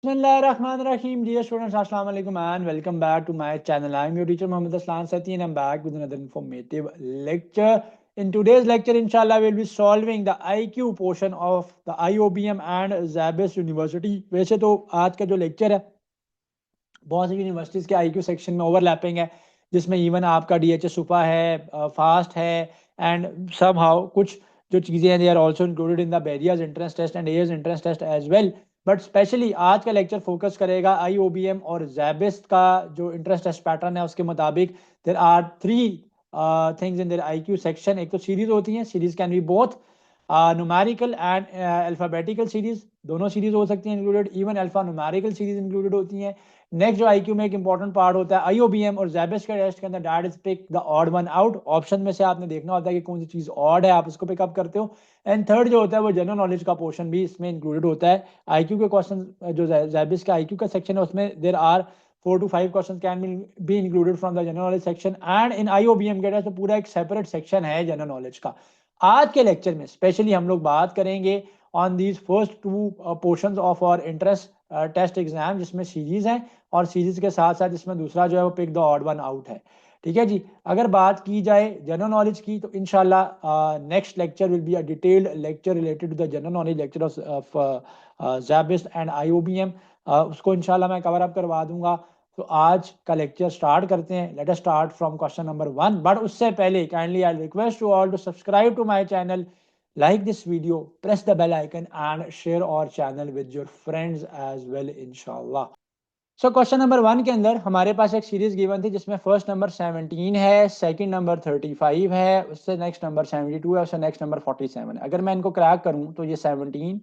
Bismillahirrahmanirrahim. Dear students, Assalamu alaikum and welcome back to my channel. I am your teacher Muhammad Aslan Sati and I am back with another informative lecture. In today's lecture, inshallah, we will be solving the IQ portion of the IOBM and Zabis University. वैसे तो आज का जो lecture है बहुत सी universities के IQ section में overlapping है, जिसमें इवन आपका DHS सुपा है, फास्ट है एंड सम हाउ कुछ जो चीज़ें हैं they are also included in the barriers entrance test and airs entrance test as well. But specially आज का लेक्चर फोकस करेगा IOBM और जैबिस्ट का जो इंट्रेंस टेस्ट पैटर्न है उसके मुताबिक. There are three things in their IQ section. एक तो सीरीज होती हैं, series can be both numerical and alphabetical series, दोनों सीरीज हो सकती हैं included. Even alphanumerical series included होती हैं. नेक्स्ट जो IQ में एक इंपॉर्टेंट पार्ट होता है IOBM और जैबिस के टेस्ट के अंदर, that is pick the odd one out. Option में से आपने देखना होता है कि कौन सी चीज ऑड है, आप उसको पिकअप करते हो. एंड थर्ड जो होता है वो जनरल नॉलेज का पोर्शन भी इसमें इंक्लूडेड होता है. IQ के क्वेश्चन जो जैबिस का IQ का सेक्शन है उसमें there are 4 to 5 question can be included from the general knowledge section. And in IOBM के टेस्ट तो पूरा एक सेपरेट सेक्शन है जनरल नॉलेज का. आज के लेक्चर में स्पेशली हम लोग बात करेंगे on these first two portions of our entrance test exam, जिसमें सीरीज है और सीरीज के साथ साथ इसमें दूसरा जो है वो pick the odd one out है. ठीक है जी. अगर बात की जाए जनरल नॉलेज की तो इंशाल्लाह next lecture will be a detailed lecture related to the general knowledge lecture of SZABIST and IOBM. उसको इंशाल्लाह मैं कवर अप करवा दूंगा. तो आज का लेक्चर स्टार्ट करते हैं. Let us start from question number 1. But उससे पहले kindly I request to all to subscribe to my channel, like this video, press the bell icon and share our channel with your friends as well inshallah. So question number 1 के अंदर हमारे पास एक series given थी जिसमें first number 17 है, second number 35 है, उससे next number 72 है, उससे नेक्स्ट नंबर 47 है. अगर मैं इनको क्रैक करूं तो ये 17,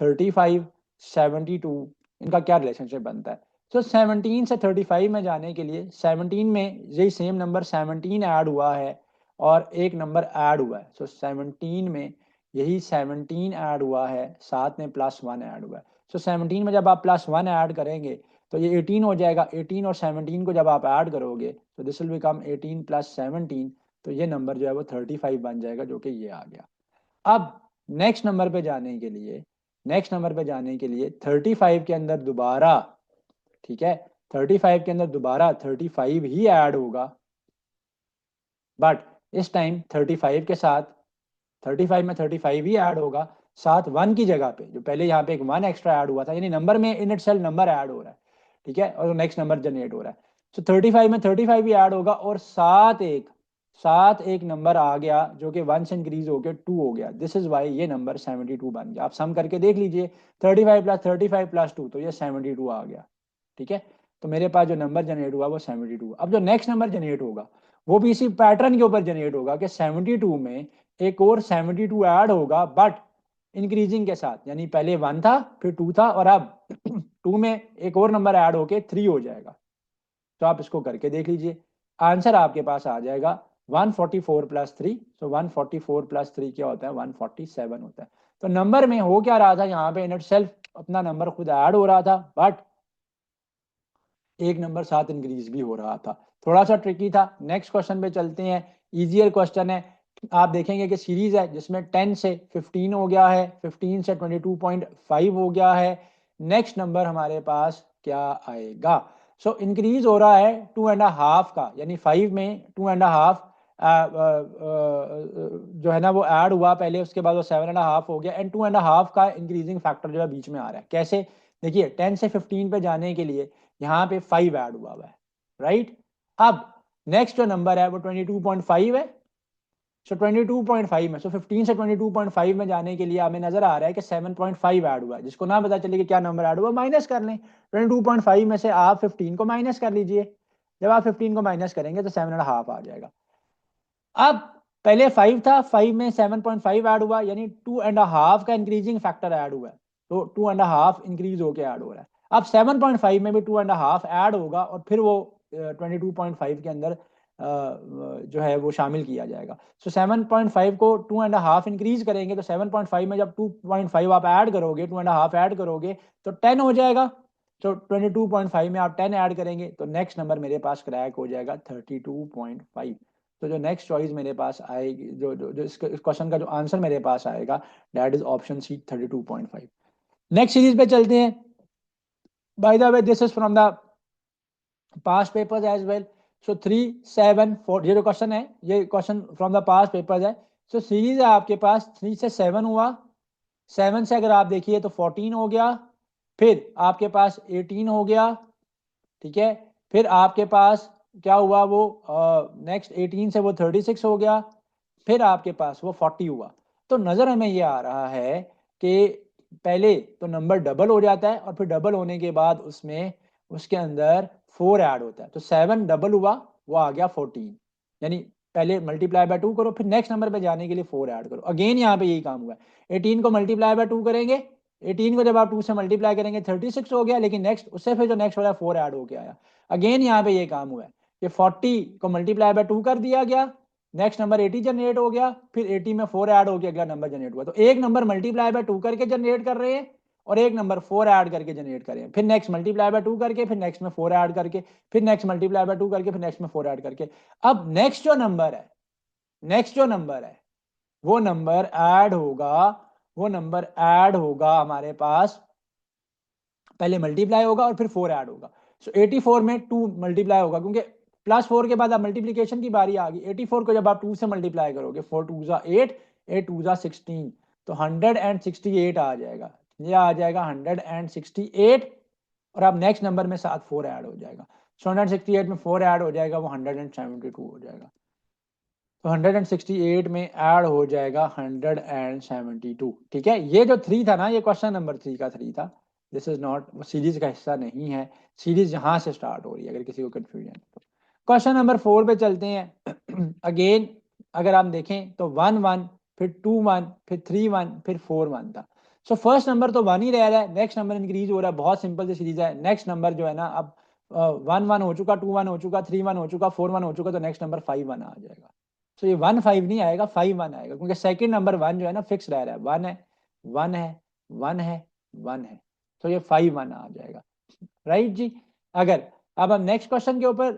35, 72 इनका क्या रिलेशनशिप बनता है. तो 17 से 35 में जाने के लिए 17 में यही सेम नंबर 17 ऐड हुआ है और एक नंबर ऐड हुआ है. सो 17 में यही 17 ऐड हुआ है, साथ में +1 ऐड हुआ है. सो 17 में जब आप +1 ऐड करेंगे तो ये 18 हो जाएगा. 18 और 17 को जब आप ऐड करोगे तो दिस विल बिकम 18 + 17. तो ये नंबर जो है वो 35 बन जाएगा, जो कि ये आ गया. अब नेक्स्ट नंबर पे जाने के लिए 35 के अंदर दोबारा, ठीक है, 35 के अंदर दोबारा 35 ही ऐड होगा. बट इस टाइम 35 के साथ 35 में 35 ही ऐड होगा, साथ 1 की जगह पे जो पहले यहाँ पे एक 1 एक्स्ट्रा ऐड हुआ था, यानी नंबर में इन इटसेल्फ नंबर ऐड हो रहा है. ठीक है, और नेक्स्ट नंबर जनरेट हो रहा है. तो 35 में 35 भी ऐड होगा और साथ एक नंबर आ गया जो कि 1 से इंक्रीज होकर 2 हो गया. दिस इज वाई ये नंबर 72 बन गया. आप सम करके देख लीजिए, 35 + 35 + 2 तो ये 72 आ गया. ठीक है, तो मेरे पास जो नंबर जनरेट हुआ वो 72. अब जो नेक्स्ट नंबर जनरेट होगा वो भी इसी पैटर्न के ऊपर जनरेट होगा कि 72 में एक और 72 ऐड होगा, बट इंक्रीजिंग के साथ, यानी पहले 1 था फिर 2 था और अब 2 में एक और नंबर ऐड होके 3 हो जाएगा. तो आप इसको करके देख लीजिए, आंसर आपके पास आ जाएगा 144 + 3. सो 144 + 3 क्या होता है, 147 होता है. तो नंबर में हो क्या रहा था, यहाँ पे इन इटसेल्फ अपना नंबर खुद ऐड हो रहा था, बट एक नंबर साथ इंक्रीज भी हो रहा था. थोड़ा सा ट्रिकी था. नेक्स्ट क्वेश्चन पे चलते हैं. इजियर क्वेश्चन है. आप देखेंगे कि सीरीज है जिसमें 10 से 15 हो गया है, 15 से 22.5 हो गया है. नेक्स्ट नंबर हमारे पास क्या आएगा. सो इंक्रीज हो रहा है 2.5 का, यानी 5 में 2.5 जो है ना वो ऐड हुआ पहले, उसके बाद वो 7.5 हो गया. एंड 2.5 का इंक्रीजिंग फैक्टर जो है बीच में आ रहा है. कैसे, देखिए 10 से 15 पे जाने के लिए यहाँ पे 5 ऐड हुआ है, राइट. अब नेक्स्ट जो नंबर है वो 22.5 है. सो 22.5 में, सो 15 से 22.5 में जाने के लिए हमें नजर आ रहा है कि 7.5 ऐड हुआ है. जिसको ना पता चले कि क्या नंबर ऐड हुआ, माइनस कर लें. 22.5 में से आप 15 को माइनस कर लीजिए. जब आप 15 को माइनस करेंगे तो 7.5 आ जाएगा. अब पहले 5 था, 5 में 7.5 ऐड हुआ, यानी 2.5 का इंक्रीजिंग फैक्टर ऐड हुआ है. तो 2.5 इंक्रीज होके ऐड हो रहा है. अब 7.5 में भी 2.5 ऐड होगा और फिर वो 22.5 के अंदर जो है वो शामिल किया जाएगा. सो 7.5 को 2.5 इंक्रीज करेंगे तो 7.5 में जब 2.5 आप ऐड करोगे, 2.5 ऐड करोगे तो 10 हो जाएगा. तो 22.5 में आप 10 ऐड करेंगे तो नेक्स्ट नंबर मेरे पास क्रैक हो जाएगा 32.5. तो जो नेक्स्ट चॉइस मेरे पास आएगी, जो इस क्वेश्चन का जो आंसर मेरे पास आएगा, that is option C 32.5. Next series पे चलते हैं. By the way, this is from the past papers as well. So 3, 7, 4, ये जो क्वेश्चन है, ये question from the past papers है. सो सीरीज है आपके पास 3 से 7 हुआ, 7 से अगर आप देखिए तो 14 हो गया, फिर आपके पास 18 हो गया, ठीक है, फिर आपके पास क्या हुआ वो नेक्स्ट 18 से वो 36 हो गया, फिर आपके पास वो 40 हुआ. तो नजर हमें ये आ रहा है कि पहले तो नंबर डबल हो जाता है और फिर डबल होने के बाद उसमें उसके अंदर 4 ऐड होता है. तो 7 डबल हुआ, वो आ गया 14, यानी पहले मल्टीप्लाई बाय 2 करो, फिर नेक्स्ट नंबर पे जाने के लिए 4 ऐड करो. अगेन यहाँ पे यही काम हुआ है. 18 को मल्टीप्लाई बाय 2 करेंगे, 18 को जब आप 2 से मल्टीप्लाई करेंगे 36 हो गया, लेकिन नेक्स्ट उससे फिर जो नेक्स्ट वाला 4 ऐड होके आया. अगेन यहाँ पे ये काम हुआ है कि 40 को मल्टीप्लाई बाय 2 कर दिया गया, नेक्स्ट नंबर 80 जनरेट हो गया, फिर 80 में 4 ऐड हो गया, अगला नंबर जनरेट हुआ. तो एक नंबर मल्टीप्लाई बाय 2 करके जनरेट कर रहे हैं और एक नंबर 4 ऐड करके जनरेट कर रहे हैं, फिर नेक्स्ट मल्टीप्लाई बाय 2 करके, फिर नेक्स्ट में 4 ऐड करके, फिर नेक्स्ट मल्टीप्लाई बाय 2 करके, फिर नेक्स्ट में 4 ऐड करके. अब नेक्स्ट जो नंबर है, नेक्स्ट जो नंबर है वो नंबर ऐड होगा, वो नंबर ऐड होगा हमारे पास, पहले मल्टीप्लाई होगा और फिर 4 ऐड होगा. सो 84 में 2 मल्टीप्लाई होगा, क्योंकि +4 के बाद अब मल्टीप्लीकेशन की बारी आ गई. 84 को जब आप 2 से मल्टीप्लाई करोगे, 4 2 जा 8, 8 2 जा 16, तो 168 आ जाएगा. ये आ जाएगा 168, और अब नेक्स्ट नंबर में साथ 4 ऐड हो जाएगा. सो 168 में 4 ऐड हो जाएगा, वो 172 हो जाएगा. तो 168 में ऐड हो जाएगा 172. ठीक है, ये जो 3 था ना, ये क्वेश्चन नंबर 3 का 3 था. दिस इज नॉट, सीरीज का हिस्सा नहीं है. सीरीज यहां से स्टार्ट हो रही है, अगर किसी को कंफ्यूजन है तो. क्वेश्चन नंबर 4 पे चलते हैं. अगेन अगर हम देखें तो 1 1, फिर 2 1, फिर 3 1, फिर 4 1 था. सो फर्स्ट नंबर तो 1 ही रह रहा है, नेक्स्ट नंबर इंक्रीज हो रहा है. बहुत सिंपल सी सीरीज है. नेक्स्ट नंबर जो है ना, अब 1 1 हो चुका, 2 1 हो चुका, 3 1 हो चुका, 4 1 हो चुका, तो नेक्स्ट नंबर 5 1 आ जाएगा. तो ये 1 5 नहीं आएगा, 5 1 आएगा, क्योंकि सेकंड नंबर 1 जो है ना फिक्स रह रहा है. 1 है, 1 है, 1 है, 1 है, तो ये 5 1 आ जाएगा. राइट जी. अगर अब हम नेक्स्ट क्वेश्चन के ऊपर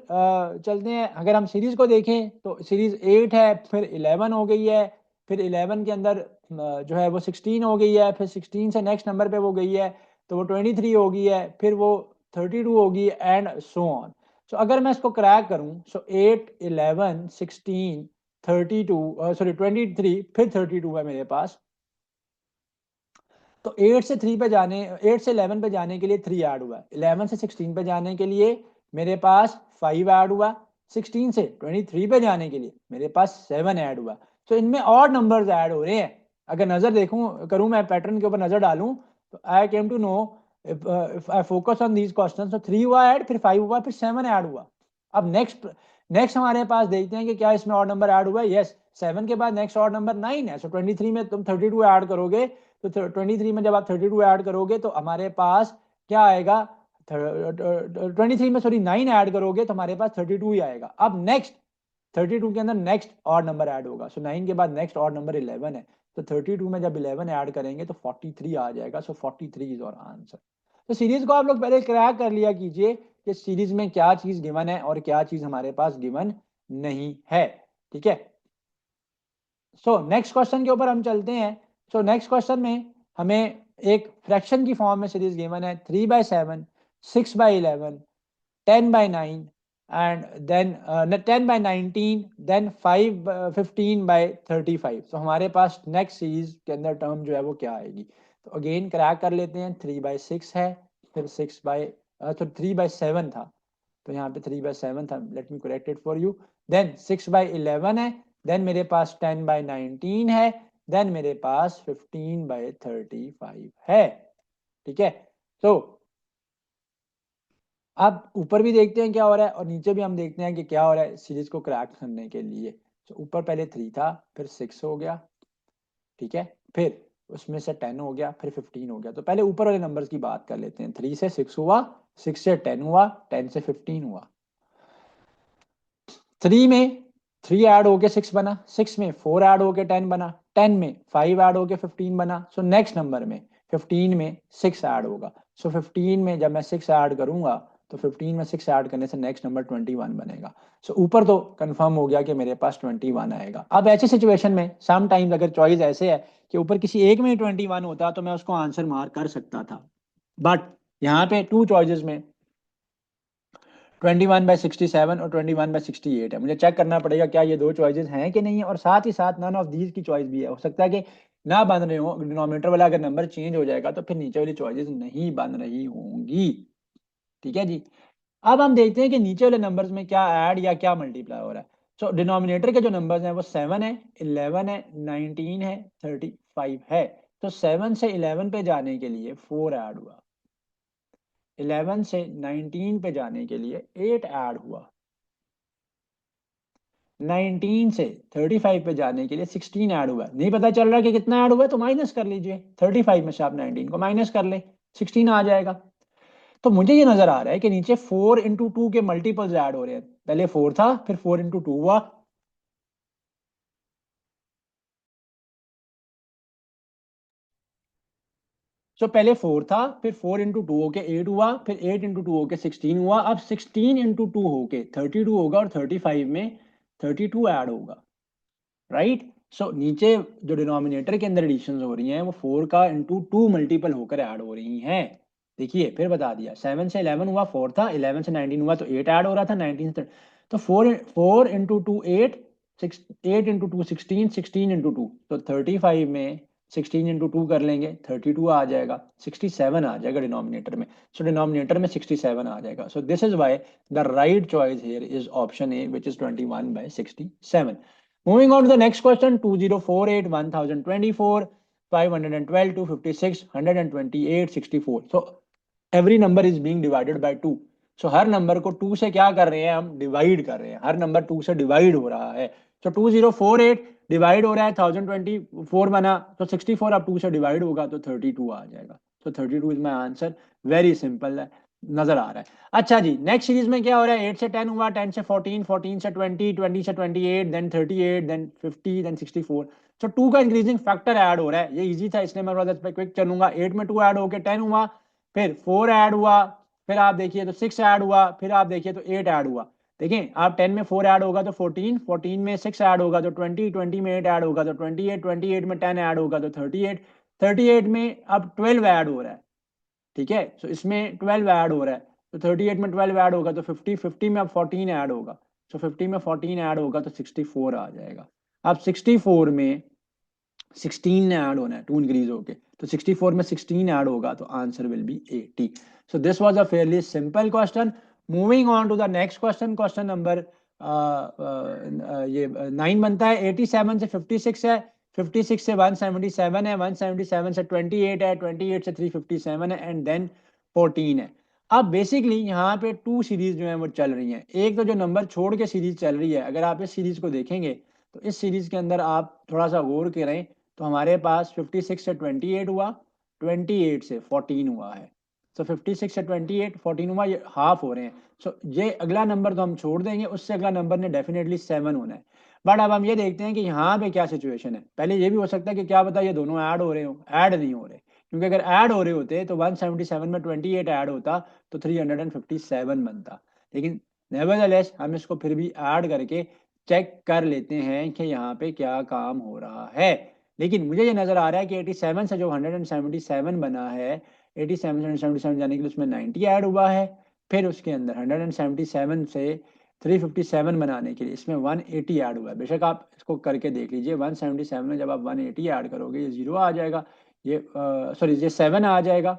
चलते हैं. अगर हम सीरीज को देखें तो सीरीज 8 है, फिर 11 हो गई है, फिर 11 के अंदर जो है वो 16 हो गई है, फिर 16 से नेक्स्ट नंबर पे वो गई है तो वो 23 हो गई है, फिर वो 32 होगी, एंड सो ऑन. सो अगर मैं इसको क्रैक करूं, सो 8 11 16 32 सॉरी 23, फिर 32 है मेरे पास. तो 8 से 3 पे जाने 8 से 11 पे जाने के लिए 3 ऐड हुआ. 11 से 16 पे जाने के लिए मेरे पास 5 ऐड हुआ. 16 से 23 पे जाने के लिए मेरे पास 7 ऐड हुआ. तो इनमें और नंबर्स ऐड हो रहे हैं. अगर नजर देखूं करूं, मैं पैटर्न के ऊपर नजर डालूं, तो I came to know, if I focus on these questions, तो 3 हुआ ऐड, फिर 5 हुआ, फिर 7 ऐड हुआ. अब नेक्स्ट नेक्स्ट हमारे पास देखते हैं कि क्या इसमें और नंबर ऐड हुआ है. यस, 7 के बाद नेक्स्ट और नंबर 9 है. सो 23 में तुम 32 ऐड करोगे, तो 23 में जब आप 32 ऐड करोगे तो हमारे पास क्या आएगा, 23 में सॉरी 9 ऐड करोगे तो हमारे पास 32 ही आएगा. अब नेक्स्ट 32 के अंदर नेक्स्ट और नंबर ऐड होगा. सो 9 के बाद नेक्स्ट और नंबर 11 है, तो 32 में जब 11 ऐड करेंगे तो 43 आ जाएगा. सो 43 इज और आंसर. तो सीरीज को आप लोग पहले क्रैक कर लिया कीजिए कि सीरीज में क्या चीज गिवन है और क्या चीज हमारे पास गिवन नहीं है. ठीक है. सो नेक्स्ट क्वेश्चन के ऊपर हम चलते हैं. सो नेक्स्ट क्वेश्चन में हमें एक फ्रैक्शन की फॉर्म में सीरीज गिवन है. 3/7, 6/11, 10/9, एंड देन 10/19, देन 15/35. तो हमारे पास नेक्स्ट सीरीज के अंदर टर्म जो है वो क्या आएगी. तो अगेन क्रैक कर लेते हैं. 3/6 है, फिर 3/7 था, तो यहाँ पे 3/7 था. Let me correct it for you. Then 6/11 है, देन मेरे पास 10/19 है, देन मेरे पास 15/35 है. ठीक है. तो अब ऊपर भी देखते हैं क्या हो रहा है और नीचे भी हम देखते हैं कि क्या हो रहा है सीरीज को क्रैक करने के लिए. तो ऊपर पहले 3 था, फिर 6 हो गया. ठीक है. फिर उसमें से 10 हो गया, फिर 15 हो गया. तो पहले ऊपर वाले नंबर्स की बात कर लेते हैं. 3 से 6 हुआ, 6 से 10 हुआ, 10 से 15 हुआ. 3 में 3 ऐड होके 6 बना, 6 में 4 ऐड होके 10 बना, 10 में 5 ऐड होके 15 बना. सो नेक्स्ट नंबर में 15 में 6 ऐड होगा. सो 15 में जब मैं 6 ऐड करूंगा तो 15 में 6 ऐड करने से नेक्स्ट नंबर 21 बनेगा. सो ऊपर तो कंफर्म हो गया कि मेरे पास 21 आएगा. अब ऐसी सिचुएशन में समटाइम्स अगर चॉइस ऐसे है कि ऊपर किसी एक में 21 होता तो मैं उसको आंसर मार्क कर सकता था, बट यहाँ पे टू चॉइसेस में 21/67 और 21/68 है। मुझे चेक करना पड़ेगा क्या ये दो चॉइसेस हैं कि नहीं है, और साथ ही साथ नन ऑफ दीज की चॉइस भी है। हो सकता है कि ना बन रहे हो, डिनोमिनेटर वाला अगर नंबर चेंज हो जाएगा तो फिर नीचे वाली चॉइसेस नहीं बन रही होंगी। ठीक है जी। अब हम देखते हैं कि नीचे वाले नंबर्स में क्या ऐड या क्या मल्टीप्लाई हो रहा है। सो डिनोमिनेटर के जो नंबर्स हैं वो 7 है, 11 है, 19 है, 35 है। तो 7 से 11 पे जाने के लिए 4 ऐड हुआ, 11 से 19 पे जाने के लिए 8 ऐड हुआ, 19 से 35 पे जाने के लिए 16 ऐड हुआ। नहीं पता चल रहा कि कितना ऐड हुआ है तो माइनस कर लीजिए, 35 में से आप 19 को माइनस कर ले, 16 आ जाएगा। तो मुझे ये नजर आ रहा है कि नीचे 4 into 2 के मल्टीपल्स ऐड हो रहे हैं। पहले 4 था, फिर 4 into 2 हुआ, पहले 4 था, फिर 4 into 2 होके 8 हुआ, फिर 8 into 2 होके 16 हुआ, अब 16 into 2 होके 32 होगा, और 35 में 32 ऐड होगा। राइट। सो नीचे जो डिनोमिनेटर के अंदर एडिशन हो रही हैं वो 4 का into 2 मल्टीपल होकर ऐड हो रही हैं। देखिए फिर बता दिया, 7 से 11 हुआ 4 था, 11 से 19 हुआ तो 8 ऐड हो रहा था, 19 से तो 4 into 2 8, 8 into 2 16, 16 into 2 तो 35 में 16 into 2 कर लेंगे, 32 आ जाएगा, 67 आ जाएगा डिनोमिनेटर में। सो डिनोमिनेटर में 67 आ जाएगा। सो this is why the right choice here is option A which is 21/67। Moving on to the next question, 2048, 1024, 512, 256, 128, 64. So every number is being divided by 2. So her number को 2 से क्या कर रहे हैं, हम डिवाइड कर रहे हैं। हर नंबर 2 से डिवाइड हो रहा है। तो 2048 डिवाइड हो रहा है, 1024 बना, तो 64 अब 2 से डिवाइड होगा तो 32 आ जाएगा। तो 32 is my answer. Very simple है, नजर आ रहा है। अच्छा जी, नेक्स्ट सीरीज में क्या हो रहा है, 8 से 10 हुआ, 10 से 14, 14 से 20, 20 से 28, देन 38, देन 50, देन 64। तो 2 का इंक्रीजिंग फैक्टर ऐड हो रहा है। ये इजी था इसलिए मैं थोड़ा सा क्विक चलूंगा। 8 में 2 ऐड होकर 10 हुआ, फिर 4 ऐड हुआ, फिर आप देखिए तो 6 ऐड हुआ, फिर आप देखिए तो 8 ऐड हुआ। देखिए आप 10 में 4 ऐड होगा तो 14, 14 में 6 ऐड होगा तो 20, 20 में 8 ऐड होगा तो 28, 28 में 10 ऐड होगा तो 38, 38 में अब 12 ऐड हो रहा है। ठीक है, सो इसमें 12 ऐड हो रहा है, तो 38 में 12 ऐड होगा तो 50, 50 में अब 14 ऐड होगा, सो 50 में 14 ऐड होगा तो 64 आ जाएगा। अब 64 में 16 ने ऐड होना है, 2 इंक्रीज होके, तो 64 में 16 ऐड होगा तो answer will be 80। So this was a fairly simple question. Moving on to the next question, question number ये 9 बनता है। 87 से 56 है, 56 से 177 है, 177 से 28 है, 28 से 357 है, एंड देन 14 है। अब बेसिकली यहाँ पे टू सीरीज जो है वो चल रही हैं। एक तो जो नंबर छोड़ के सीरीज चल रही है, अगर आप इस सीरीज को देखेंगे तो इस सीरीज के अंदर आप थोड़ा सा गौर करें तो हमारे पास 56 से 28 हुआ, 28 से 14 हुआ है। सो 56 से 28, 14 हुआ, ये हाफ हो रहे हैं। सो ये अगला नंबर तो हम छोड़ देंगे, उससे अगला नंबर ने डेफिनेटली 7 होना है। बट अब हम ये देखते हैं कि यहाँ पे क्या सिचुएशन है। पहले ये भी हो सकता है कि क्या पता ये दोनों ऐड हो रहे हो, ऐड नहीं हो रहे, क्योंकि अगर ऐड हो रहे होते तो 177 में 28 ऐड होता तो 357 बनता। लेकिन नेवरदलेस हम इसको फिर भी ऐड करके चेक कर लेते हैं कि यहाँ पे क्या काम हो रहा है। लेकिन मुझे ये नजर आ रहा है कि 87 से जो 177 बना है, 87 से 177 जाने के लिए उसमें 90 ऐड हुआ है, फिर उसके अंदर 177 से 357 बनाने के लिए इसमें 180 ऐड हुआ है। बेशक आप इसको करके देख लीजिए, 177 में जब आप 180 ऐड करोगे ये जीरो आ जाएगा, ये सॉरी ये 7 आ जाएगा,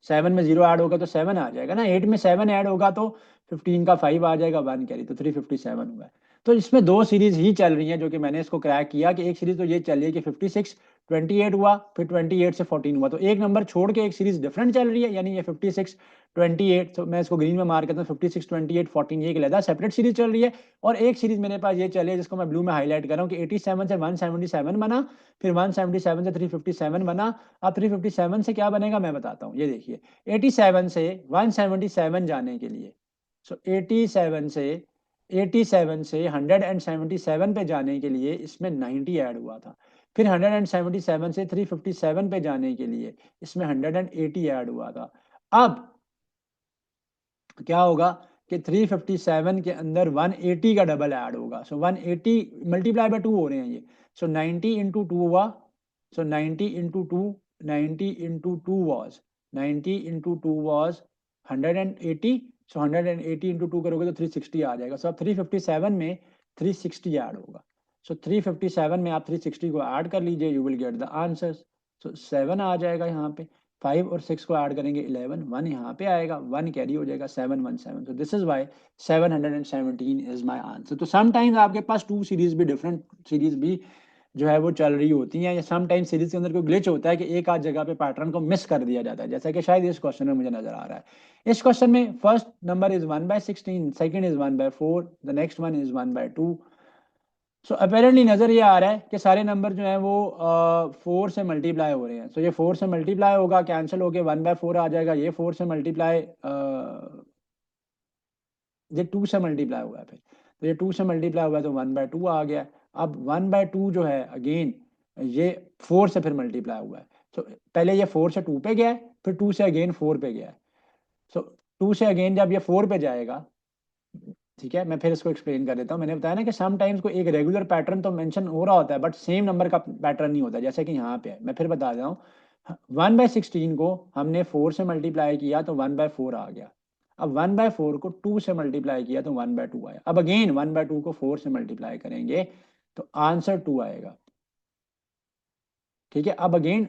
7 में 0 ऐड होगा तो 7 आ जाएगा ना, 8 में 7 ऐड होगा तो 15 का 5 आ जाएगा, 1 कैरी, तो 357 हुआ है। तो इसमें दो सीरीज ही चल रही हैं जो कि मैंने इसको क्रैक किया कि एक सीरीज तो ये चल रही है कि 56 28 हुआ, फिर 28 से 14 हुआ, तो एक नंबर छोड़ के एक सीरीज डिफरेंट चल रही है, यानी ये 56 28, तो मैं इसको ग्रीन में मार्क करता हूँ, 56 28 14 ये एक अलग सेपरेट सीरीज चल रही है। और एक सीरीज मेरे पास ये चल रही है जिसको मैं ब्लू में हाईलाइट कर रहा हूँ कि 87 से 177 बना, फिर 177 से 357 बना। अब 357 से क्या बनेगा मैं बताता हूँ, ये देखिए 87 से 177 जाने के लिए, सो 87 से 177 पे जाने के लिए इसमें 90 ऐड हुआ था, फिर 177 से 357 पे जाने के लिए इसमें 180 ऐड हुआ था। अब क्या होगा कि 357 के अंदर 180 का डबल ऐड होगा, सो 180 मल्टीप्लाई बाय 2 हो रहे हैं ये, सो 90 इंटू 2 हुआ, सो 90 into 2, 90 into 2 was 90 into 2 was 180, so 180 into 2 करोगे तो 360 आ जाएगा। सो अब 357 में 360 ऐड होगा। सो 357 में आप 360 को ऐड कर लीजिए, you will get the answers. So 7 आ जाएगा यहाँ पे, 5 और 6 को ऐड करेंगे 11, 1 यहाँ पे आएगा, 1 कैरी हो जाएगा, 717। So this is why 717 is my answer. तो समटाइम्स आपके पास टू सीरीज भी, डिफरेंट सीरीज भी जो है वो चल रही होती हैं, या समटाइम सीरीज के अंदर कोई ग्लिच होता है कि एक आध जगह पे पैटर्न को मिस कर दिया जाता है, जैसा कि शायद इस क्वेश्चन में मुझे नजर आ रहा है। इस क्वेश्चन में first number is 1/16, second is 1/4, the next one is 1/2। So apparently नजर ये आ रहा है कि सारे नंबर जो है वो 4 से मल्टीप्लाई हो रहे हैं। सो ये 4 से मल्टीप्लाई होगा, कैंसिल होके 1/4 आ जाएगा। ये 4 से मल्टीप्लाई, ये 2 से मल्टीप्लाई हुआ है, फिर तो ये 2 से मल्टीप्लाई हुआ है तो 1/2 आ गया। अब 1/2 जो है अगेन ये 4 से फिर मल्टीप्लाई हुआ है। तो पहले ये 4 से 2 पे गया है, फिर 2 से अगेन 4 पे गया है। सो 2 से अगेन जब ये 4 पे जाएगा, ठीक है, मैं फिर इसको एक्सप्लेन कर देता हूँ। मैंने बताया ना कि समटाइम्स को एक रेगुलर पैटर्न तो मेंशन हो रहा होता है, बट सेम नंबर का पैटर्न नहीं होता, जैसे कि यहाँ पे है। मैं फिर बता रहा हूँ, 1/16 को हमने 4 से मल्टीप्लाई किया तो 1/4 आ गया। अब 1/4 को 2 से मल्टीप्लाई किया तो 1/2 आया। अब अगेन 1/2 को 4 से मल्टीप्लाई करेंगे तो आंसर 2 आएगा। ठीक है, अब अगेन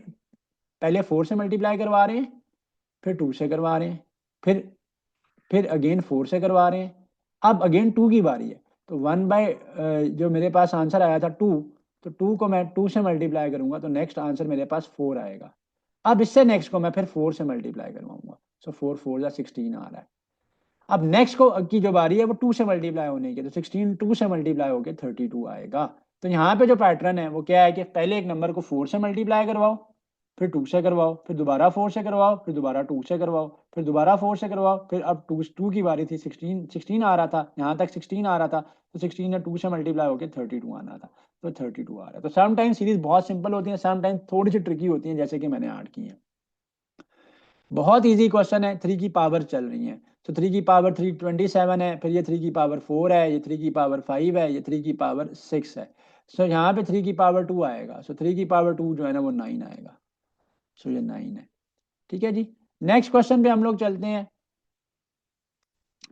पहले 4 से मल्टीप्लाई करवा रहे हैं, फिर 2 से करवा रहे हैं, फिर अगेन 4 से करवा रहे हैं, अब अगेन 2 की बारी है। तो 1 बाय जो मेरे पास आंसर आया था 2, तो 2 को मैं 2 से मल्टीप्लाई करूंगा तो नेक्स्ट आंसर मेरे पास 4 आएगा। अब इससे नेक्स्ट को मैं फिर 4 से मल्टीप्लाई करवाऊंगा, सो 4 4 जा 16 आ रहा है। अब नेक्स्ट को की जो बारी है वो 2 से मल्टीप्लाई होने की, तो 16 2 से मल्टीप्लाई होकर 32 आएगा। तो यहाँ पे जो पैटर्न है वो क्या है कि पहले एक नंबर को 4 से मल्टीप्लाई करवाओ, फिर 2 से करवाओ, फिर दोबारा 4 से करवाओ, फिर दोबारा 2 से करवाओ, फिर दोबारा 4 से करवाओ, फिर अब 2 की बारी थी, 16 आ रहा था, यहाँ तक 16 आ रहा था, तो 16 ने 2 से मल्टीप्लाई होकर 32 आना था, तो 32 आ रहा है। तो समटाइम सीरीज बहुत सिंपल होती है, समटाइम थोड़ी सी ट्रिकी होती है, जैसे कि मैंने ऐड की है। बहुत इजी क्वेश्चन है, 3 की पावर चल रही है, तो 3 की पावर 327 है, फिर ये 3 की पावर 4 है, ये 3 की पावर 5 है, ये 3 की पावर 6 है। सो यहाँ पे 3 की पावर 2 आएगा, सो 3 की पावर 2 जो है ना वो 9 आएगा। सो ये 9 है। ठीक है जी, नेक्स्ट क्वेश्चन पे हम लोग चलते हैं।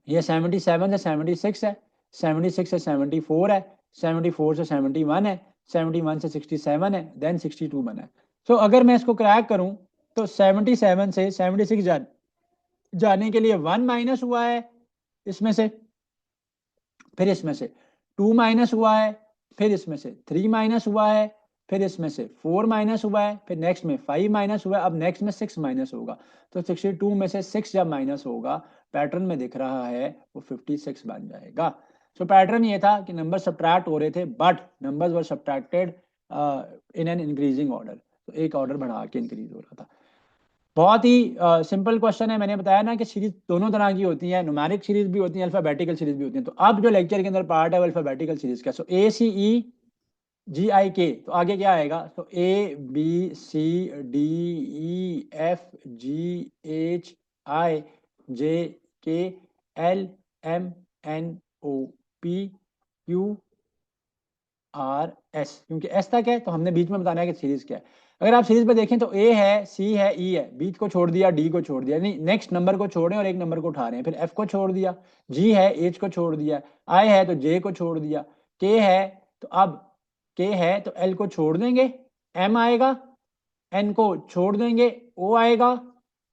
ये 77 से 76 है, 76 से 74 है, 74 से 71 है, 71 से 67 है, देन 62 बना है। सो अगर मैं इसको क्रैक करूं तो 77 से 76 जाने के लिए 1 माइनस हुआ है इसमें से, फिर इसमें से 2 माइनस हुआ है, फिर इसमें से 3 माइनस हुआ है, फिर इसमें से 4 माइनस हुआ है, फिर नेक्स्ट में 5 माइनस हुआ है, अब नेक्स्ट में 6 माइनस होगा। तो 62 में से 6 जब माइनस होगा, पैटर्न में दिख रहा है वो 56 बन जाएगा। सो पैटर्न ये था कि नंबर सब्ट्रैक्ट हो रहे थे, but numbers were subtracted in an increasing order, तो एक ऑर्डर बढ़ा के इंक्रीज हो रहा था। बहुत ही सिंपल क्वेश्चन है। मैंने बताया ना कि सीरीज दोनों तरह की होती है, न्यूमेरिक सीरीज भी होती है, अल्फाबेटिकल सीरीज भी होती है। तो अब जो लेक्चर के अंदर पार्ट है वो अल्फाबेटिकल सीरीज का। सो ACEGIK, तो आगे क्या आएगा? तो ABCDEFGHIJKLMNOPQRS, क्योंकि एस तक है तो हमने बीच में बताना है कि सीरीज क्या है। अगर आप सीरीज पे देखें तो ए है, सी है, ई है, बीच को छोड़ दिया, डी को छोड़ दिया, नहीं नेक्स्ट नंबर को छोड़े और एक नंबर को उठा रहे हैं, फिर एफ को छोड़ दिया, जी है, एच को छोड़ दिया, आई है तो जे को छोड़ दिया, के है तो अब के है तो एल को छोड़ देंगे, एम आएगा, एन को छोड़ देंगे, ओ आएगा,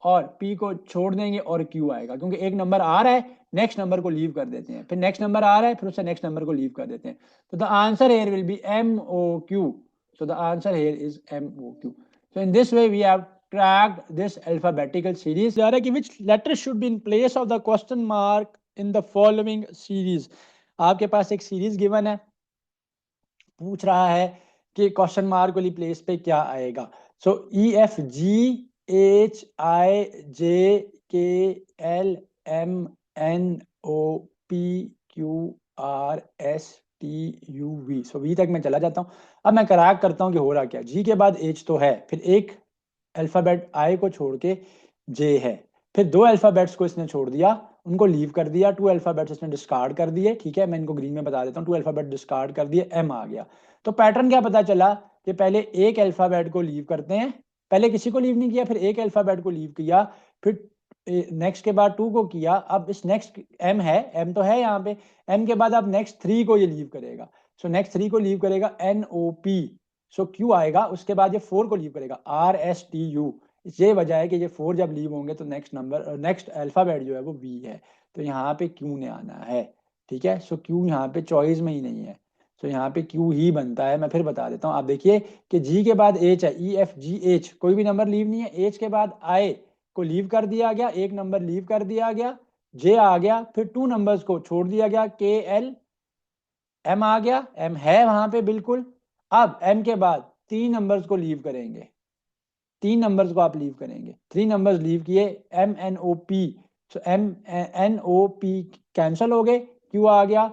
और पी को छोड़ देंगे और क्यू आएगा, क्योंकि एक नंबर आ रहा है नेक्स्ट नंबर को लीव कर देते हैं, फिर नेक्स्ट नंबर आ रहा है फिर उससे नेक्स्ट नंबर को लीव कर देते हैं। तो the answer here will be MOQ. So the answer here is MOQ. So in this way we have cracked this alphabetical series. Which letter should be in place of the question mark in the following series? आपके पास एक series given है, पूछ रहा है कि question mark वाली place पे क्या आएगा। सो EFGHIJKLMNOPQRSTUV, सो वी तक मैं चला जाता हूँ। अब मैं क्रैक करता हूँ कि हो रहा क्या। जी के बाद एच तो है, फिर एक अल्फाबेट आई को छोड़ के जे है, फिर दो अल्फाबेट्स को इसने छोड़ दिया, उनको लीव कर दिया, 2 अल्फाबेट्स इसने डिस्कार्ड कर दिए। ठीक है, मैं इनको ग्रीन में बता देता हूँ, 2 अल्फाबेट डिस्कार्ड कर दिए, एम आ गया। तो पैटर्न क्या पता चला कि पहले एक अल्फाबेट को लीव करते हैं, पहले किसी को लीव नहीं किया, फिर एक अल्फाबेट को लीव किया, फिर नेक्स्ट के बाद 2 को किया, अब इस नेक्स्ट एम है, एम तो है यहाँ पे, एम के बाद अब नेक्स्ट 3 को ये लीव करेगा, सो नेक्स्ट 3 को लीव करेगा NOP, सो क्यू आएगा, उसके बाद ये 4 को लीव करेगा RSTU। ये वजह है कि ये 4 जब लीव होंगे तो नेक्स्ट नंबर, नेक्स्ट अल्फाबेट जो है वो V है, तो यहाँ पे क्यू ने आना है, ठीक है। सो क्यू यहाँ पे चॉइस में ही नहीं है, तो यहाँ पे क्यू ही बनता है। मैं फिर बता देता हूँ, आप देखिए कि जी के बाद एच है, EFGH, कोई भी नंबर लीव नहीं है, एच के बाद आई को लीव कर दिया गया, एक नंबर लीव कर दिया गया, जे आ गया, फिर 2 नंबर्स को छोड़ दिया गया, KL, एम आ गया, एम है वहां पे बिल्कुल। अब एम के बाद 3 नंबर्स को लीव करेंगे, 3 नंबर्स को आप लीव करेंगे, 3 नंबर्स लीव किए, MNOP, सो MNOP कैंसिल हो गए, क्यू आ गया,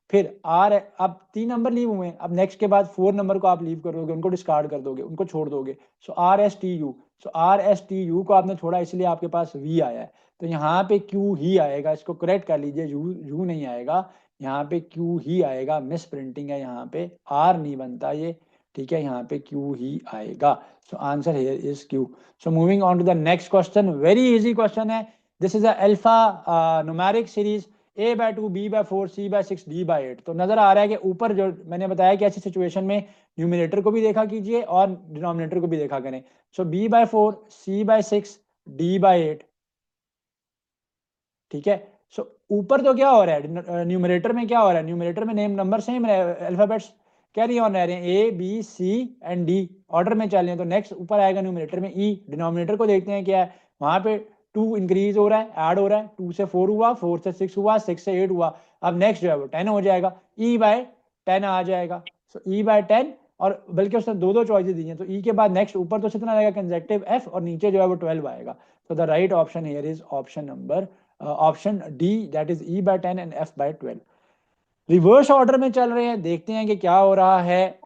फिर आर, अब 3 नंबर लीव हुए, अब नेक्स्ट के बाद 4 नंबर को आप लीव करोगे, उनको डिस्कार्ड कर दोगे, उनको छोड़ दोगे, सो RSTU, सो RSTU को आपने छोड़ा इसलिए आपके पास V आया है, तो यहाँ पे Q ही आएगा, इसको करेक्ट कर लीजिए, यू नहीं आएगा, यहाँ पे Q ही आएगा, मिस प्रिंटिंग है यहाँ पे, R नहीं बनता ये, ठीक है, यहाँ पे Q ही आएगा। So answer here is Q. So moving on to the next question. Very easy question है. This is a alpha numeric series. A by 2, B by 4, C by 6, D by 8. तो नजर आ रहा है कि ऊपर जो मैंने बताया कि ऐसी सिचुएशन में न्यूमिनेटर को भी देखा कीजिए और डिनोमिनेटर को भी देखा करें। So B by 4, C by 6, D by 8. ठीक है। सो ऊपर तो क्या हो रहा है, न्यूमरेटर में क्या हो रहा है, न्यूमरेटर में नेम नंबर सेम अल्फाबेट्स क्या नहीं ऑन रह रहे हैं, A B C and D order में चल रहे हैं, तो नेक्स्ट ऊपर आएगा न्यूमरेटर में E। डिनोमिनेटर को देखते हैं क्या है, वहां पे 2 इंक्रीज हो रहा है, ऐड हो रहा है, 2 से 4 हुआ, 4 से 6 हुआ, 6 से 8 हुआ, अब नेक्स्ट जो है वो 10 हो जाएगा, E/10 आ जाएगा। सो E/10, और बल्कि उसने दो दो चॉइसेस दी हैं, तो E के बाद नेक्स्ट ऊपर तो कितना आएगा कंसेक्टिव F, और नीचे जो है वो 12 आएगा। तो the right option here is option number option D, that is E/10 and F/12। Reverse order में चल रहे हैं, देखते हैं कि क्या हो रहा है।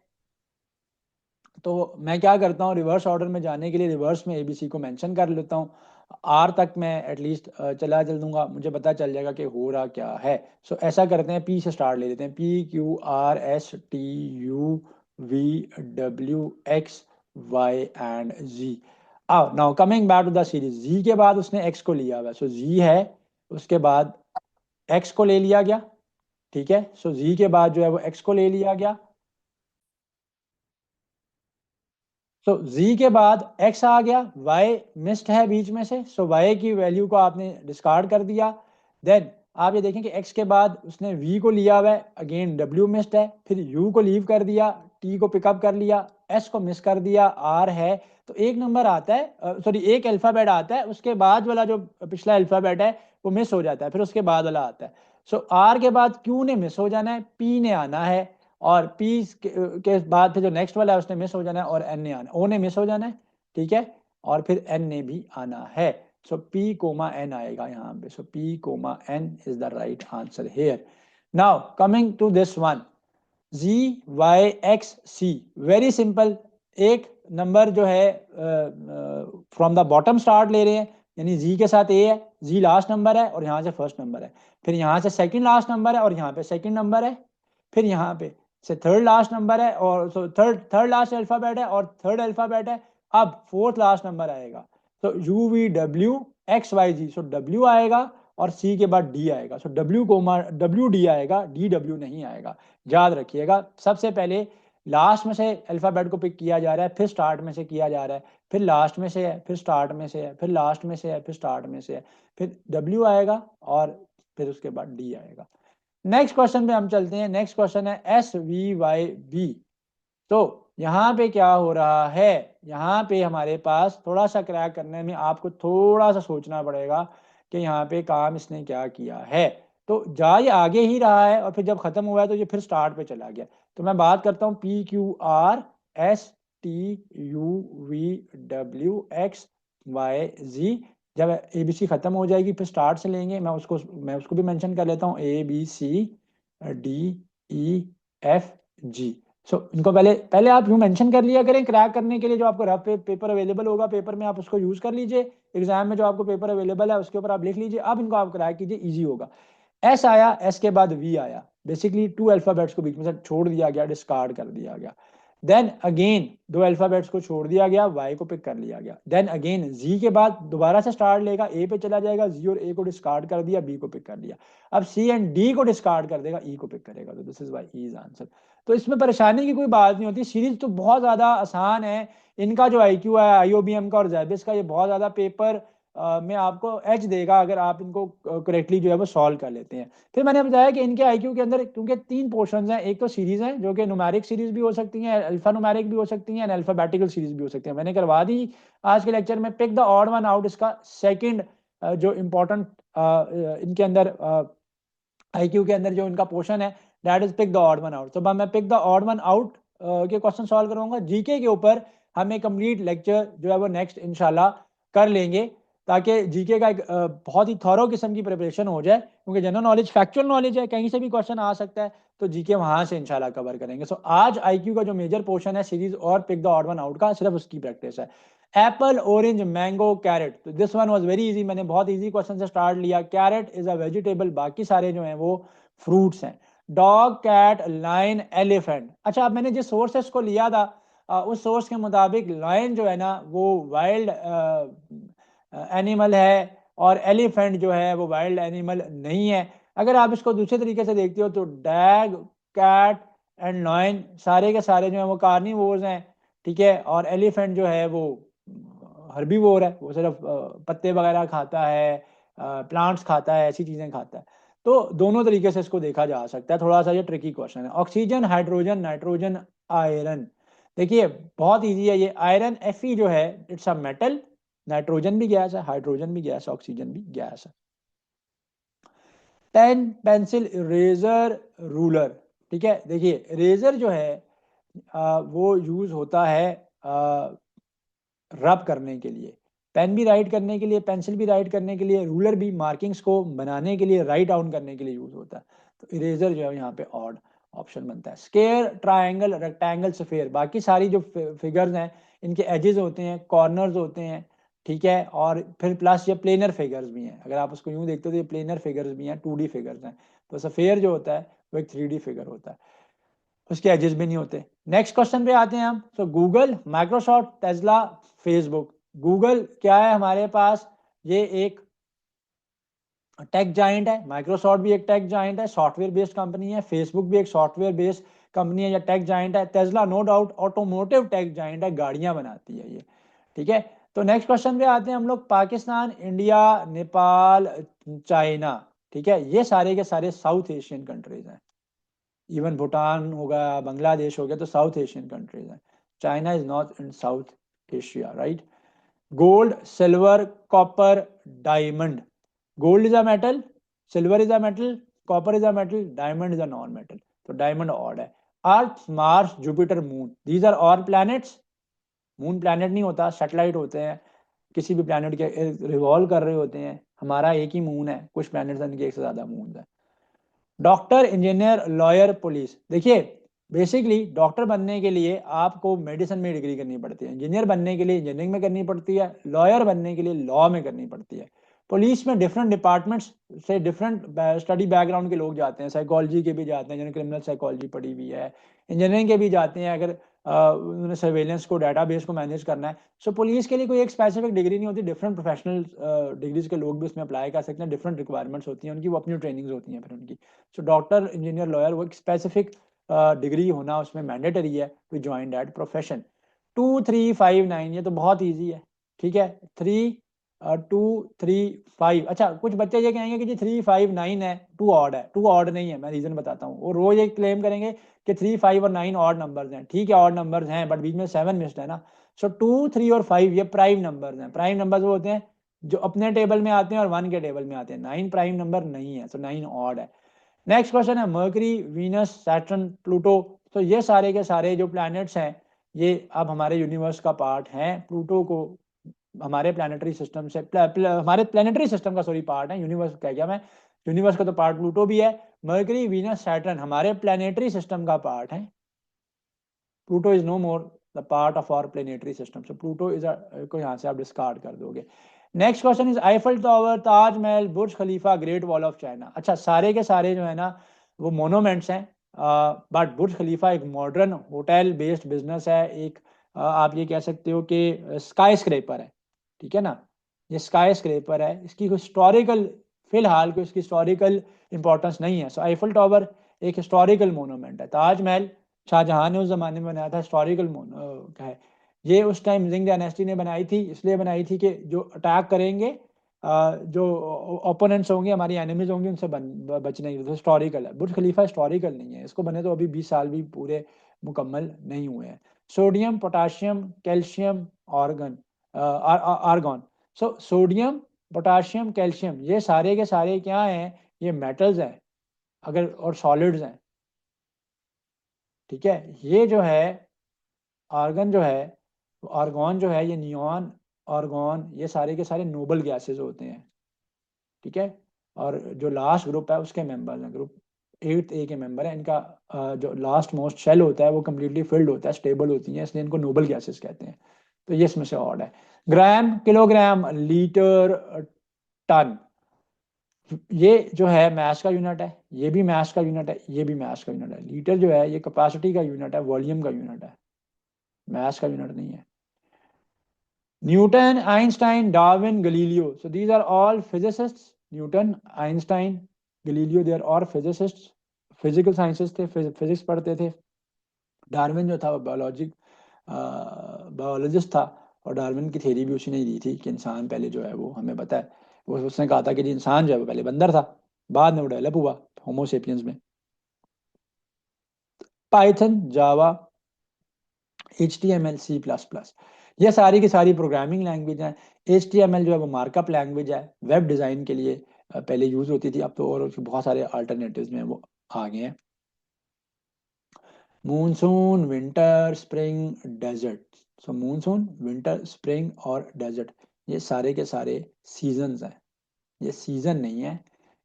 तो मैं क्या करता हूँ, रिवर्स ऑर्डर में जाने के लिए रिवर्स में ABC को मेंशन कर लेता हूँ, R तक मैं एटलीस्ट चल दूंगा, मुझे पता चल जाएगा कि हो रहा क्या है। सो ऐसा करते हैं, P से स्टार्ट ले लेते हैं, PQRSTUVWXY and Z। Now coming back to the series, Z के बाद उसने X को लिया हुआ है, सो Z है, उसके बाद X को ले लिया गया, ठीक है। सो Z के बाद जो है वो X को ले लिया गया, तो Z के बाद X आ गया, Y मिस्ड है बीच में से, सो Y की वैल्यू को आपने डिस्कार्ड कर दिया। देन आप ये देखें कि X के बाद उसने V को लिया हुआ है, अगेन W मिस्ड है, फिर U को लीव कर दिया, T को पिकअप कर लिया, S को मिस कर दिया, R है, तो एक नंबर आता है, सॉरी एक अल्फाबेट आता है, उसके बाद वाला जो पिछला अल्फाबेट है वो मिस हो जाता है, फिर उसके बाद वाला आता है। सो R के बाद Q ने मिस हो जाना है, P ने आना है, और P के बाद फिर जो नेक्स्ट वाला है उसने मिस हो जाना है, और N ने आना, O ने मिस हो जाना है, ठीक है, और फिर N ने भी आना है। सो P, N आएगा यहाँ पे, so P, N is the right answer here. Now coming to this one, ZYXC, very simple, एक नंबर जो है फ्रॉम द बॉटम स्टार्ट ले रहे हैं, यानी Z के साथ A है, Z लास्ट नंबर है और यहाँ से फर्स्ट नंबर है, फिर यहाँ से सेकंड लास्ट नंबर है और यहाँ पे सेकंड नंबर है, फिर यहाँ पे से थर्ड लास्ट नंबर है, और थर्ड लास्ट अल्फाबेट है और थर्ड अल्फाबेट है, अब फोर्थ लास्ट नंबर आएगा, तो UVWXYZ, सो W आएगा और C के बाद D आएगा, सो WD आएगा, DW नहीं आएगा। याद रखिएगा, सबसे पहले लास्ट में से अल्फाबेट को पिक किया जा रहा है, फिर स्टार्ट में से किया जा रहा है, फिर लास्ट में से है, फिर स्टार्ट में से है, फिर लास्ट में से है, फिर स्टार्ट में से है, फिर W आएगा और फिर उसके बाद D आएगा। नेक्स्ट क्वेश्चन पे हम चलते हैं। नेक्स्ट क्वेश्चन है SVYB। तो यहाँ पे क्या हो रहा है, यहाँ पे हमारे पास थोड़ा सा क्रैक करने में आपको थोड़ा सा सोचना पड़ेगा कि यहाँ पे काम इसने क्या किया है। तो जा ये आगे ही रहा है और फिर जब खत्म हुआ है तो ये फिर स्टार्ट पे चला गया। तो मैं बात करता हूँ PQRSTUVWXYZ, जब ABC खत्म हो जाएगी फिर स्टार्ट से लेंगे, मैं उसको भी मेंशन कर लेता हूँ, ABCDEFG। इनको पहले पहले आप यूं मेंशन कर लिया करें, क्रैक करने के लिए जो आपको रफ पेपर अवेलेबल होगा, पेपर में आप उसको यूज कर लीजिए, एग्जाम में जो आपको पेपर अवेलेबल है उसके ऊपर आप लिख लीजिए, अब इनको आप क्रैक कीजिए, इजी होगा। एस आया, एस के बाद वी आया, बेसिकली 2 अल्फाबेट्स को बीच में से छोड़ दिया गया, डिस्कार्ड कर दिया गया। देन अगेन दो अल्फाबेट्स को छोड़ दिया गया, वाई को पिक कर लिया गया। देन अगेन जी के बाद दोबारा से स्टार्ट लेगा, ए पे चला जाएगा, जी और ए को डिस्कार्ड कर दिया, बी को पिक कर लिया। अब सी एंड डी को डिस्कार्ड कर देगा, ई को पिक करेगा। तो this is why E is answer. तो इसमें परेशानी की कोई बात नहीं होती, सीरीज तो बहुत ज्यादा आसान है। इनका जो आईक्यू है आईओबीएम का और जैबिस का, ये बहुत ज्यादा पेपर में आपको एज देगा अगर आप इनको करेक्टली जो है वो सॉल्व कर लेते हैं। फिर मैंने बताया कि इनके आईक्यू के अंदर क्योंकि तीन पोर्शंस हैं, एक तो सीरीज है जो कि न्यूमेरिक सीरीज भी हो सकती हैं, अल्फा न्यूमेरिक भी हो सकती हैं, अल्फाबेटिकल सीरीज भी हो सकती हैं। मैंने करवा दी आज के लेक्चर में। Pick the odd one out, इसका सेकंड जो इम्पोर्टेंट इनके अंदर आईक्यू के अंदर जो इनका पोर्शन है, that is pick the odd one out. तो मैं pick the odd one out के क्वेश्चन सॉल्व करूंगा। जीके के ऊपर हम एक कंप्लीट लेक्चर जो है वो नेक्स्ट इंशाल्लाह कर लेंगे, ताकि जीके का एक बहुत ही थॉरो किस्म की प्रिपरेशन हो जाए, क्योंकि जनरल नॉलेज फैक्चुअल नॉलेज है, कहीं से भी क्वेश्चन आ सकता है, तो जीके वहां से इंशाल्लाह कवर करेंगे। सो आज आईक्यू का जो मेजर पोर्शन है सीरीज और pick the odd one out का, सिर्फ उसकी प्रैक्टिस है। Apple, orange, mango, carrot. तो this one was very easy, मैंने बहुत इजी क्वेश्चन से स्टार्ट लिया। कैरेट इज अ वेजिटेबल, बाकी सारे जो हैं वो फ्रूट्स हैं। Dog, cat, lion, elephant. अच्छा, अब मैंने जिस सोर्सेस को लिया था उस सोर्स के मुताबिक लाइन जो है ना वो वाइल्ड एनिमल है, और एलिफेंट जो है वो वाइल्ड एनिमल नहीं है। अगर आप इसको दूसरे तरीके से देखते हो तो डैग, कैट एंड लायन सारे के सारे जो है वो कार्निवोर्स हैं, ठीक है। और एलिफेंट जो है वो हर्बीवोर है, वो सिर्फ पत्ते वगैरह खाता है, प्लांट्स खाता है, ऐसी चीजें खाता है। तो दोनों तरीके से इसको देखा जा सकता है। थोड़ा सा ये ट्रिकी क्वेश्चन है। Oxygen, hydrogen, nitrogen, iron. देखिए बहुत इजी है ये। आयरन Fe जो है इट्स अ मेटल, नाइट्रोजन भी गैस है, हाइड्रोजन भी गैस है, ऑक्सीजन भी गैस है। Pen, pencil, eraser, ruler. ठीक है, देखिए इरेजर जो है वो यूज होता है रब करने के लिए, पेन भी राइट करने के लिए, पेंसिल भी राइट करने के लिए, रूलर भी मार्किंग्स को बनाने के लिए, राइट डाउन करने के लिए यूज होता है। तो इरेजर जो है यहाँ पे ऑड ऑप्शन बनता है। स्क्वायर, ट्रायंगल, रेक्टेंगल, स्फेयर, बाकी सारी जो फिगर्स हैं इनके एजेस होते हैं, कॉर्नर्स होते हैं, ठीक है। और फिर प्लस ये प्लेनर फिगर्स भी हैं, अगर आप उसको यूं देखते हो तो ये प्लेनर फिगर्स भी हैं, 2D फिगर्स हैं। तो स्फेयर जो होता है वो एक 3D फिगर होता है, उसके एजेस भी नहीं होते। नेक्स्ट क्वेश्चन पे आते हैं हम। तो Google, Microsoft, Tesla, Facebook. Google क्या है हमारे पास, ये एक टेक जाइंट है, माइक्रोसॉफ्ट भी एक टेक जाइंट है, सॉफ्टवेयर बेस्ड कंपनी है, फेसबुक भी एक सॉफ्टवेयर बेस्ड कंपनी है या टेक जाइंट है। Tesla no doubt automotive tech giant है, गाड़ियां बनाती है ये, ठीक है। तो नेक्स्ट क्वेश्चन पे आते हैं हम लोग। पाकिस्तान, इंडिया, नेपाल, चाइना, ठीक है, ये सारे के सारे साउथ एशियन कंट्रीज हैं। इवन भूटान हो गया, बांग्लादेश हो गया, तो साउथ एशियन कंट्रीज हैं। China is not in South Asia, right. Gold, silver, copper, diamond. Gold is a metal, silver is a metal, copper is a metal, diamond is a non metal. तो diamond odd है। Earth, Mars, Jupiter, moon, these are all planets. Moon planet नहीं होता, satellite होते हैं, किसी भी planet के revolve कर रहे होते हैं। हमारा एक ही मून है, कुछ प्लैनेट्स हैं इनके एक से ज्यादा मून है। Doctor, engineer, lawyer, police. देखिए बेसिकली डॉक्टर बनने के लिए आपको मेडिसिन में डिग्री करनी पड़ती है, इंजीनियर बनने के लिए इंजीनियरिंग में करनी पड़ती है, लॉयर बनने के लिए लॉ में करनी पड़ती है। पुलिस में डिफरेंट डिपार्टमेंट्स से डिफरेंट स्टडी बैकग्राउंड के लोग जाते हैं, साइकोलॉजी के भी जाते हैं जिन्होंने क्रिमिनल साइकोलॉजी पढ़ी हुई है, इंजीनियरिंग के भी जाते हैं अगर उन्होंने सर्वेलेंस को, डाटाबेस को मैनेज करना है। सो पुलिस के लिए कोई एक स्पेसिफिक डिग्री नहीं होती, डिफरेंट प्रोफेशनल डिग्रीज के लोग भी उसमें अप्लाई कर सकते हैं, डिफरेंट रिक्वायरमेंट्स होती हैं उनकी, वो अपनी ट्रेनिंग्स होती हैं फिर उनकी। सो डॉक्टर, इंजीनियर, लॉयर, वो एक स्पेसिफिक डिग्री होना उसमें मैंडेटरी है टू ज्वाइन दैट प्रोफेशन। 2 3 5 9, ये तो बहुत ईजी है, ठीक है। 3 2 3 5। अच्छा, कुछ बच्चे ये कहेंगे कि जी 3 5 9 है, 2 ऑड है। 2 ऑड नहीं है, मैं रीजन बताता हूँ। वो रोज एक क्लेम करेंगे कि 3 5 और 9 ऑड नंबर्स हैं। ठीक है, ऑड नंबर्स हैं, बट बीच में 7 मिस्ड है ना। सो 2 3 और 5 ये प्राइम नंबर्स हैं। प्राइम नंबर्स वो होते हैं जो अपने टेबल में आते हैं और 1 के टेबल में आते हैं। 9 प्राइम नंबर नहीं है, सो 9 ऑड है। नेक्स्ट क्वेश्चन है मर्करी, वीनस, सैटर्न, प्लूटो। तो ये सारे के सारे जो प्लैनेट्स हैं ये अब हमारे यूनिवर्स का पार्ट हैं। प्लूटो को हमारे प्लानिटरी सिस्टम से हमारे प्लानिटरी सिस्टम का सॉरी पार्ट है। यूनिवर्स कह गया मैं, यूनिवर्स का तो पार्ट प्लूटो भी है। मर्करी, वीनस, सैटर्न हमारे प्लानिटरी सिस्टम का पार्ट है। Pluto is no more the part of our planetary system. So Pluto is को यहाँ से आप डिस्कार्ड कर दोगे। Next question is Eiffel Tower, Taj Mahal, Burj Khalifa, Great Wall of China. अच्छा, सारे के सारे जो है ना वो मोनोमेंट्स हैं, बट बुर्ज खलीफा एक मॉडर्न होटल बेस्ड बिजनेस है, एक आप ये कह सकते हो कि स्काई स्क्रेपर है, ठीक है ना। ये स्काई स्क्रेपर है, इसकी कोई हिस्टोरिकल, फिलहाल कोई इसकी हिस्टोरिकल इंपॉर्टेंस नहीं है। सो आईफल टावर एक हिस्टोरिकल मोनूमेंट है। ताजमहल शाहजहां ने उस जमाने में बनाया था, हिस्टोरिकल है। ये उस टाइम जिंग डायनेस्टी ने बनाई थी, इसलिए बनाई थी कि जो अटैक करेंगे, जो ओपोनेंट्स होंगे, हमारी एनिमीज होंगे, उनसे बचने के लिए। तो हिस्टोरिकल है। बुर्ज खलीफा हिस्टोरिकल नहीं है, इसको बने तो अभी 20 साल भी पूरे मुकम्मल नहीं हुए हैं। Sodium, potassium, calcium, organ argon. So sodium, potassium, calcium, ये सारे के सारे क्या हैं? ये मेटल्स हैं, अगर और सॉलिड्स हैं, ठीक है। ये जो है आर्गन जो है, आर्गन जो है, ये नियॉन, आर्गन, ये सारे के सारे नोबल गैसेस होते हैं, ठीक है। और जो लास्ट ग्रुप है उसके मेंबर हैं, ग्रुप 8A के मेंबर हैं। इनका जो लास्ट मोस्ट शेल होता है वो कम्प्लीटली फिल्ड होता है, स्टेबल होती है, इसलिए इनको नोबल गैसेस कहते हैं। तो ये इसमें से ऑड है। ग्राम, किलोग्राम, लीटर, टन, ये जो है मैस का यूनिट है, ये भी मैस का यूनिट है, ये भी मैस का यूनिट है। लीटर जो है ये कैपेसिटी का यूनिट है, वॉल्यूम का यूनिट है, मैस का यूनिट नहीं है। Newton, Einstein, Darwin, Galileo, so these are all physicists. Newton, Einstein, Galileo, they are और फिजिसिस्ट, फिजिकल साइंसेस थे, फिजिक्स पढ़ते थे। डार्विन जो था वो बायोलॉजिस्ट था, और डार्विन की थ्योरी भी उसी ने दी थी कि इंसान पहले जो है वो हमें पता है, वो उसने कहा था कि जी इंसान जो है वो पहले बंदर था, बाद में वो डेवलप हुआ होमोसेपियंस में। पाइथन, जावा, HTML, C++, ये सारी की सारी प्रोग्रामिंग लैंग्वेज हैं। HTML जो है वो मार्कअप लैंग्वेज है, वेब डिज़ाइन के लिए पहले यूज़ होती थी, अब तो और उसके बहुत सारे अल्टरनेटिव्स में वो आ गए हैं। Monsoon, winter, spring, desert. So monsoon, winter, spring और डेजर्ट, ये सारे के सारे सीजन्स हैं। ये सीज़न नहीं है।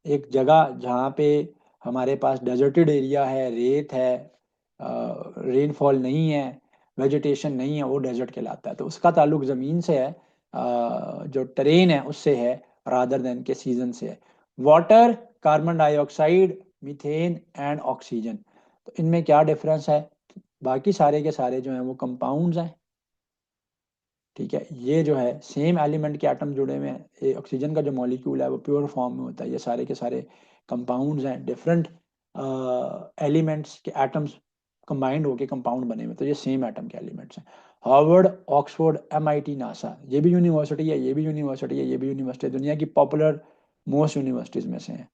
एक जगह जहाँ पे हमारे पास डेजर्टेड एरिया है, रेत है, रेनफॉल नहीं है, वेजिटेशन नहीं है, वो डेजर्ट कहलाता है। तो उसका ताल्लुक ज़मीन से है, जो टेरेन है उससे है, रादर देन के सीजन से है। Water, carbon dioxide, methane and oxygen. तो इनमें क्या डिफरेंस है? बाकी सारे के सारे जो हैं वो कंपाउंड्स हैं, ठीक है। ये जो है सेम एलिमेंट के एटम जुड़े हुए हैं। ये ऑक्सीजन का जो मॉलिक्यूल है वो प्योर फॉर्म में होता है। ये सारे के सारे कंपाउंड्स हैं, डिफरेंट एलिमेंट्स के एटम्स कंबाइंड होके कंपाउंड बने हुए, तो ये सेम एटम के एलिमेंट्स हैं। हार्वर्ड, ऑक्सफोर्ड, MIT, नासा, ये भी यूनिवर्सिटी है, ये भी यूनिवर्सिटी है, ये भी यूनिवर्सिटी है, दुनिया की पॉपुलर मोस्ट यूनिवर्सिटीज़ में से है।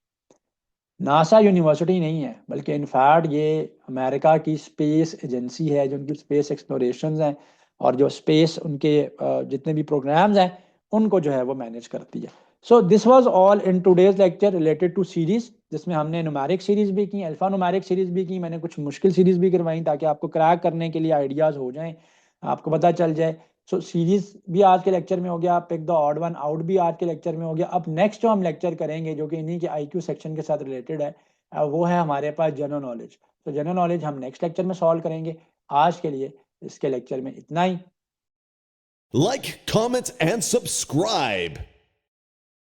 नासा यूनिवर्सिटी नहीं है, बल्कि इनफैक्ट ये अमेरिका की स्पेस एजेंसी है, जो उनकी स्पेस एक्सप्लोरेशन हैं और जो स्पेस उनके जितने भी प्रोग्राम्स हैं उनको जो है वो मैनेज करती है। So this was all in today's lecture related to series, जिसमें हमने नुमेरिक सीरीज भी की, अल्फा नुमेरिक सीरीज भी की, मैंने कुछ मुश्किल सीरीज भी करवाई ताकि आपको क्रैक करने के लिए आइडियाज़ हो जाएं, आपको पता चल जाए। सो सीरीज भी आज के लेक्चर में हो गया, pick the odd one out भी आज के लेक्चर में हो गया। अब नेक्स्ट जो हम लेक्चर करेंगे जो कि इन्हीं के IQ सेक्शन के साथ रिलेटेड है, वो है हमारे पास जनरल नॉलेज। तो जनरल नॉलेज हम नेक्स्ट लेक्चर में सॉल्व करेंगे। आज के लिए इसके लेक्चर में इतना ही। Like, comment, and subscribe.